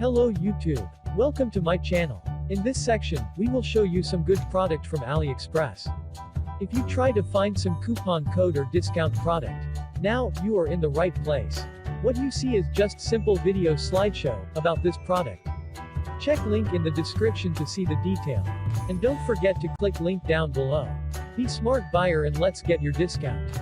Hello YouTube. Welcome to my channel. In this section, we will show you some good product from AliExpress. If you try to find some coupon code or discount product, now, you are in the right place. What you see is just simple video slideshow about this product. Check link in the description to see the detail. And don't forget to click link down below. Be smart buyer and let's get your discount.